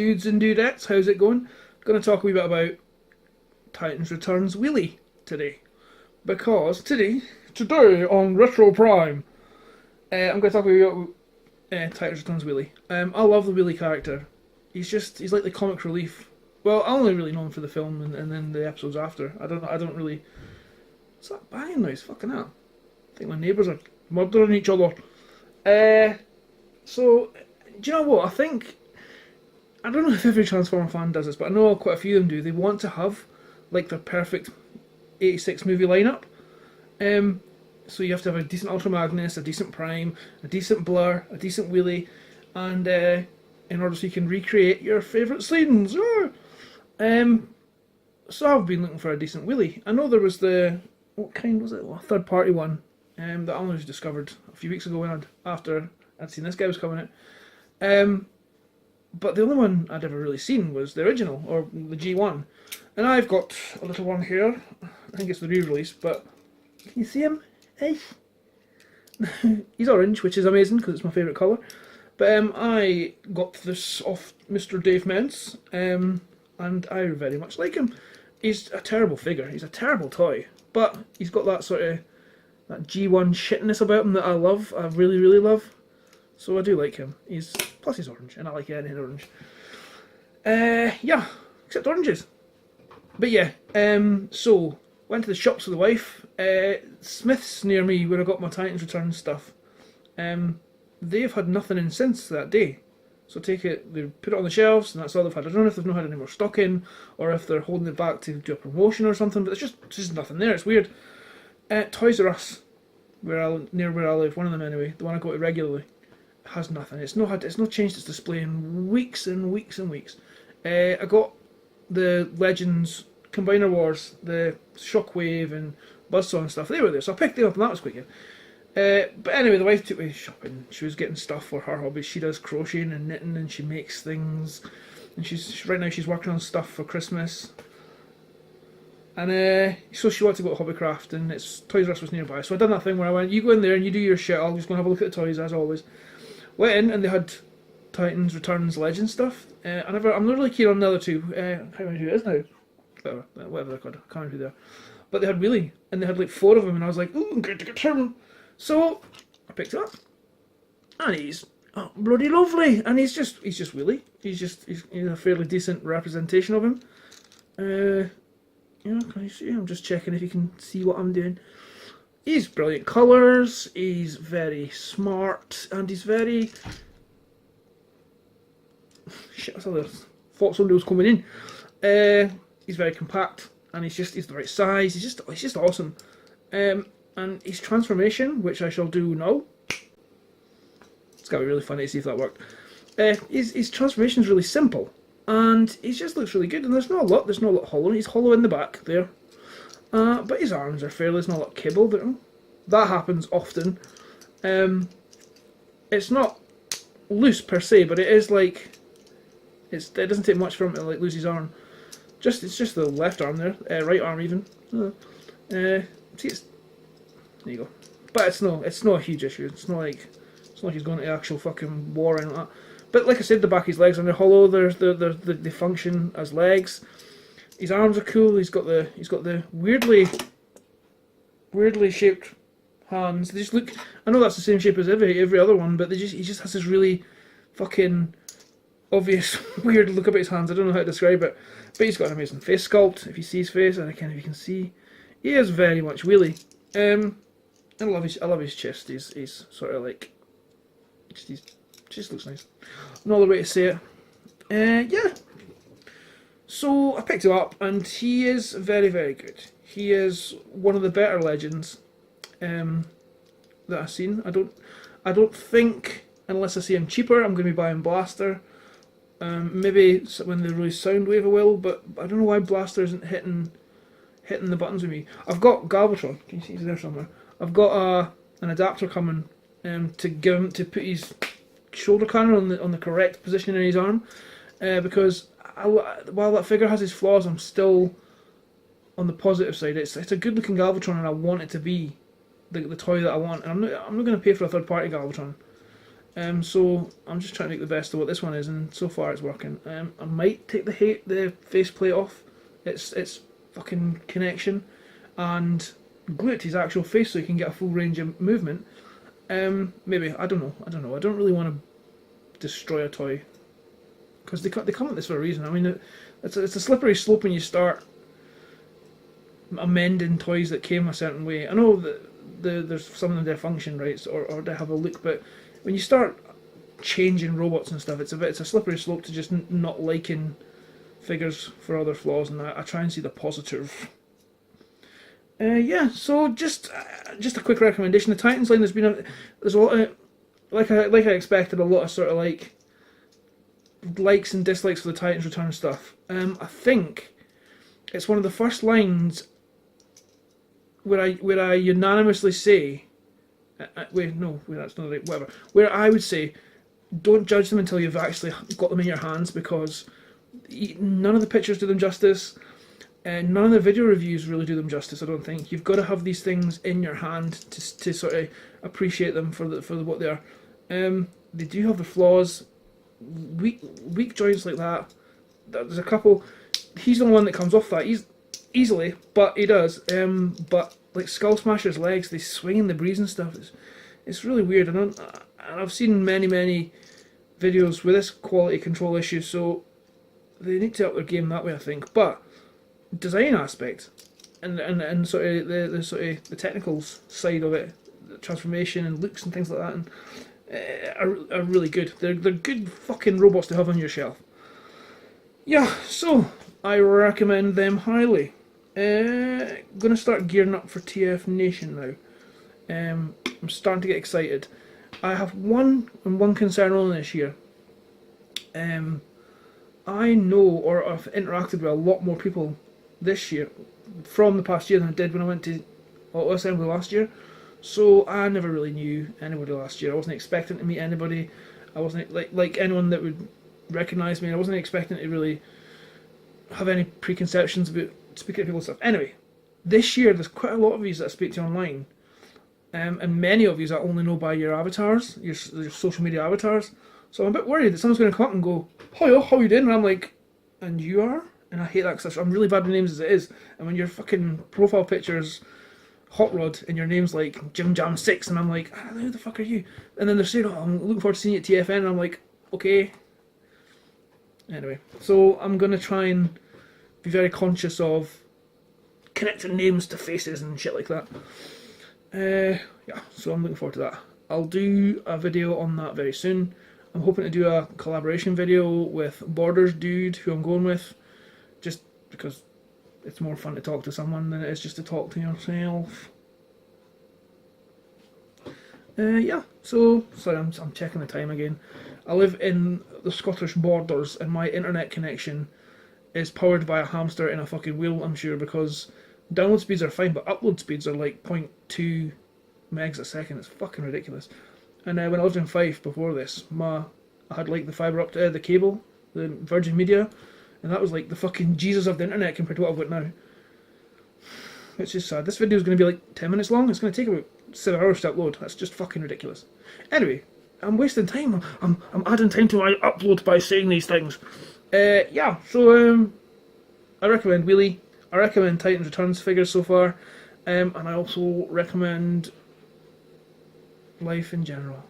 dudes and dudettes, how's it going? Going to talk a wee bit about Titans Returns Wheelie today. Because today on Retro Prime, I'm going to talk about Titans Returns Wheelie. I love the Wheelie character. He's like the comic relief. Well, I only really know him for the film and then the episodes after. I don't really... What's that banging noise? Fucking hell. I think my neighbours are murdering each other. So, do you know what? I don't know if every Transformer fan does this, but I know quite a few of them do. They want to have, like, their perfect 86 movie lineup. So you have to have a decent Ultra Magnus, a decent Prime, a decent Blur, a decent Wheelie, and in order so you can recreate your favourite scenes. So I've been looking for a decent Wheelie. I know there was what kind was it? Well, a third party one that I only just discovered a few weeks ago after I'd seen this guy was coming out. But the only one I'd ever really seen was the original, or the G1. And I've got a little one here. I think it's the re-release, but can you see him? Hey. He's orange, which is amazing because it's my favourite colour. But I got this off Mr. Dave Ments, and I very much like him. He's a terrible figure. He's a terrible toy, but he's got that sort of that G1 shitness about him that I love. I really, really love. So I do like him. Plus he's orange, and I like anything orange. Yeah, except oranges. But yeah, so went to the shops with the wife. Smith's near me where I got my Titans Return stuff. They've had nothing in since that day. So they put it on the shelves, and that's all they've had. I don't know if they've not had any more stock in, or if they're holding it back to do a promotion or something, but there's just nothing there. It's weird. Toys R Us, near where I live, one of them anyway, the one I go to regularly, has nothing. It's not changed its display in weeks and weeks and weeks. I got the Legends Combiner Wars, the Shockwave and Buzzsaw and stuff. They were there, so I picked them up, and that was quite good. But anyway, the wife took me shopping. She was getting stuff for her hobby. She does crocheting and knitting, and she makes things. And right now she's working on stuff for Christmas. And so she wanted to go to Hobbycraft, and Toys R Us was nearby. So I done that thing where I went, you go in there and you do your shit. I'll just go and have a look at the toys as always. Went in and they had Titans Returns Legends stuff. I'm not really keen on the other two. I can't remember who it is now. Whatever they're called. I can't remember who they are. But they had Wheelie, and they had like 4 of them, and I was like, ooh, I'm going to get him. So I picked it up, and he's bloody lovely, and he's just Wheelie. He's a fairly decent representation of him. Can you see? I'm just checking if you can see what I'm doing. He's brilliant colours. He's very smart, and he's very shit. I saw the Fox windows coming in. He's very compact, and he's the right size. He's just awesome. And his transformation, which I shall do now, it's going to be really funny to see if that worked. His transformation is really simple, and he just looks really good. And there's not a lot hollow. He's hollow in the back there, but his arms are fairly. There's not a lot of cable there. That happens often. It's not loose per se, but it is like it doesn't take much for him to like lose his arm. It's just the left arm there, right arm even. See, there you go. But it's not a huge issue. It's not like he's going to actual fucking war or anything like that. But like I said, the back of his legs, and they're hollow. They function as legs. His arms are cool. He's got the weirdly shaped hands. They just look. I know that's the same shape as every other one, but he just has this really fucking obvious weird look about his hands. I don't know how to describe it, but he's got an amazing face sculpt. If you see his face, and again if you can see, he is very much Wheelie. I love his chest. He's sort of like just looks nice. No other way to say it. Yeah. So I picked him up, and he is very, very good. He is one of the better Legends that I've seen. I don't think, unless I see him cheaper, I'm going to be buying Blaster. Maybe when they release Soundwave I will, but I don't know why Blaster isn't hitting the buttons with me. I've got Galvatron. Can you see he's there somewhere? I've got an adapter coming to put his shoulder cannon on the correct position in his arm, because while that figure has its flaws, I'm still on the positive side. It's a good looking Galvatron, and I want it to be the toy that I want. And I'm not going to pay for a third party Galvatron. So I'm just trying to make the best of what this one is, and so far it's working. I might take the faceplate off, its fucking connection, and glue it to his actual face so he can get a full range of movement. Maybe, I don't know. I don't really want to destroy a toy because they come at this for a reason. I mean, it's a slippery slope when you start amending toys that came a certain way. I know that there's some of them that function right or they have a look, but when you start changing robots and stuff, it's a slippery slope to just not liking figures for other flaws, and I try and see the positive. Yeah, so just a quick recommendation. The Titans line, there's a lot of, like I expected, a lot of sort of like likes and dislikes for the Titans Return stuff. I think it's one of the first lines where I unanimously say, wait, that's not right. Whatever. Where I would say, don't judge them until you've actually got them in your hands, because none of the pictures do them justice. And none of the video reviews really do them justice, I don't think. You've got to have these things in your hand to sort of appreciate them for what they are. They do have the flaws, weak joints like that. There's a couple. He's the one that comes off that easily, but he does. But like Skull Smasher's legs, they swing in the breeze and stuff. It's really weird. And I've seen many videos with this quality control issue, so they need to up their game that way, I think. But design aspect and sort of the sort of the technical side of it, the transformation and looks and things like that, and are really good. They're good fucking robots to have on your shelf. Yeah, so I recommend them highly. Gonna start gearing up for TF Nation now. I'm starting to get excited. I have one concern only this year. I know, or I've interacted with a lot more people this year from the past year than I did when I went to Auto Assembly last year. So I never really knew anybody last year. I wasn't expecting to meet anybody. I wasn't like anyone that would recognise me. I wasn't expecting to really have any preconceptions about speaking to people and stuff. Anyway, this year there's quite a lot of you that I speak to online, and many of you I only know by your avatars, your social media avatars. So I'm a bit worried that someone's going to come up and go, "Hiya, how you doing?" And I'm like, "And you are?" And I hate that because I'm really bad with names as it is. And when your fucking profile picture's Hot Rod and your name's like Jim Jam 6, and I'm like, who the fuck are you? And then they're saying, "Oh, I'm looking forward to seeing you at TFN," and I'm like, okay. Anyway, so I'm going to try and be very conscious of connecting names to faces and shit like that. Yeah, so I'm looking forward to that. I'll do a video on that very soon. I'm hoping to do a collaboration video with Borders Dude, who I'm going with, just because it's more fun to talk to someone than it is just to talk to yourself. Yeah, so, sorry, I'm checking the time again. I live in the Scottish Borders, and my internet connection is powered by a hamster in a fucking wheel, I'm sure, because download speeds are fine, but upload speeds are like 0.2 megs a second. It's fucking ridiculous. And when I lived in Fife before this, I had like the fibre up to the cable, the Virgin Media, and that was like the fucking Jesus of the internet compared to what I've got now. It's just sad. This video is going to be like 10 minutes long. It's going to take about 7 hours to upload. That's just fucking ridiculous. Anyway, I'm wasting time. I'm adding time to my upload by saying these things. Yeah, so I recommend Wheelie. I recommend Titans Returns figures so far. And I also recommend life in general.